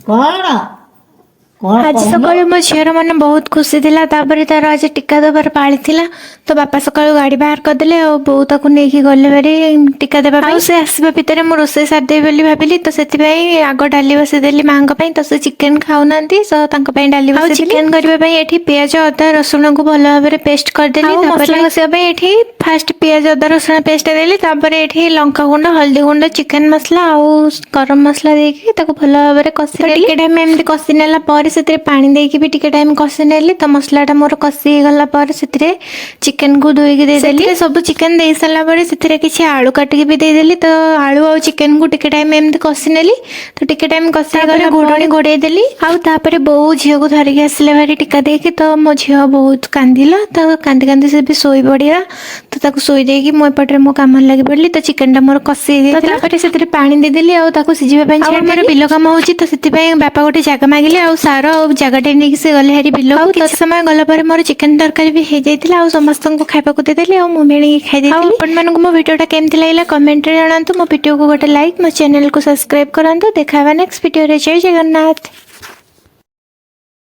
କଣ କଣ ଆଜି ସକାଳୁ ମୋ ଝିଅର ମନ ବହୁତ ଖୁସି ଥିଲା। ତାପରେ ତାର ଆଜି ଟୀକା ଦେବାର ପାଳି ଥିଲା। ତ ବାପା ସକାଳୁ ଗାଡ଼ି ବାହାର କରିଦେଲେ ଆଉ ବୋଉ ତାକୁ ନେଇକି ଗଲେ ଭାରି ଟୀକା ଦେବା ପାଇଁ। ଆଉ ସେ ଆସିବା ଭିତରେ ମୁଁ ରୋଷେଇ ସାରିଦେବି ବୋଲି ଭାବିଲି। ତ ସେଥିପାଇଁ ଆଗ ଡାଲି ବସେଇଦେଲି ମାଙ୍କ ପାଇଁ। ତ ସେ ଚିକେନ ଖାଉନାହାନ୍ତି, ତ ତାଙ୍କ ପାଇଁ ଡାଲି ବସେଇଦେଲି। ଚିକେନ କରିବା ପାଇଁ ଏଠି ପିଆଜ ଅଦା ରସୁଣକୁ ଭଲ ଭାବରେ ପେଷ୍ଟ କରିଦେଲି। ଆଉ ମସଲା କଷିବା ପାଇଁ ଏଠି ଫାଷ୍ଟ ପିଆଜ ଅଦା ରସୁଣ ପେଷ୍ଟ ଦେଲି। ତାପରେ ଏଠି ଲଙ୍କାଗୁଣ୍ଡ, ହଳଦୀ ଗୁଣ୍ଡ, ଚିକେନ ମସଲା ଆଉ ଗରମ ମସଲା ଦେଇକି ତାକୁ ଭଲ ଭାବରେ କଷିଦେଲି। ଟିକେ ଟାଇମ୍ ଏମିତି କଷି ନେଲା ପରେ ସେଥିରେ ପାଣି ଦେଇକି ବି ଟିକେ ଟାଇମ୍ କଷି ନେଲି। ତ ମସଲାଟା ମୋର କଷି ହେଇଗଲା ପରେ ସେଥିରେ ଚିକେନକୁ ଧୋଇକି ଦେଇଦେଲି। ସବୁ ଚିକେନ ଦେଇ ସାରିଲା ପରେ ସେଥିରେ କିଛି ଆଳୁ କାଟିକି ବି ଦେଇଦେଲି। ତ ଆଳୁ ଆଉ ଚିକେନକୁ ଟିକେ ଟାଇମ୍ ଏମିତି କଷି ନେଲି। ତ ଟିକେ ଟାଇମ୍ କଷି ହେଇଗଲା ଘୋଡ଼ଣି ଘୋଡ଼େଇ ଦେଲି। ଆଉ ତାପରେ ବୋଉ ଝିଅକୁ ଧରିକି ଆସିଲେ ଭାରି ଟୀକା ଦେଇକି। ତ ମୋ ଝିଅ ବହୁତ କାନ୍ଦିଲା। ତ କାନ୍ଦି କାନ୍ଦି ସେ ବି ଶୋଇ ପଡ଼ିଲା। ତ ତାକୁ ଶୋଇ ଦେଇକି ମୁଁ ଏପଟରେ ମୋ କାମରେ ଲାଗି ପଡ଼ିଲି। ତ ଚିକେନଟା ମୋର କଷି ହେଇଯାଇଥିଲା। ତାପରେ ସେଥିରେ ପାଣି ଦେଇଦେଲି ଆଉ ତାକୁ ସିଝିବା ପାଇଁ ଛାଡ଼ିଦେଲି। ଆମର ବିଲ କାମ ହେଉଛି, ତ ସେଥିପାଇଁ ବାପା ଗୋଟେ ଜାଗା ମାଗିଲେ ଆଉ ସାର ଆଉ ଜାଗାଟେ ନେଇକି ସେ ଗଲେ ହାରି ବିଲକୁ। ଆଉ କିଛି ସମୟ ଗଲା ପରେ ମୋର ଚିକେନ ତରକାରୀ ବି ହେଇଯାଇଥିଲା। ଆଉ ସମସ୍ତଙ୍କୁ ଖାଇବାକୁ ଦେଇଦେଲି ଆଉ ମୁଁ ମିଳିକି ଖାଇଦେଇଥିଲି। ଆଉ ଆପଣମାନଙ୍କୁ ମୋ ଭିଡ଼ିଓଟା କେମିତି ଲାଗିଲା କମେଣ୍ଟରେ ଜଣାନ୍ତୁ। ମୋ ଭିଡ଼ିଓକୁ ଗୋଟେ ଲାଇକ୍, ମୋ ଚ୍ୟାନେଲକୁ ସବସ୍କ୍ରାଇବ୍ କରନ୍ତୁ। ଦେଖା ହେବା ନେକ୍ସଟ ଭିଡ଼ିଓରେ। ଜୟ ଜଗନ୍ନାଥ।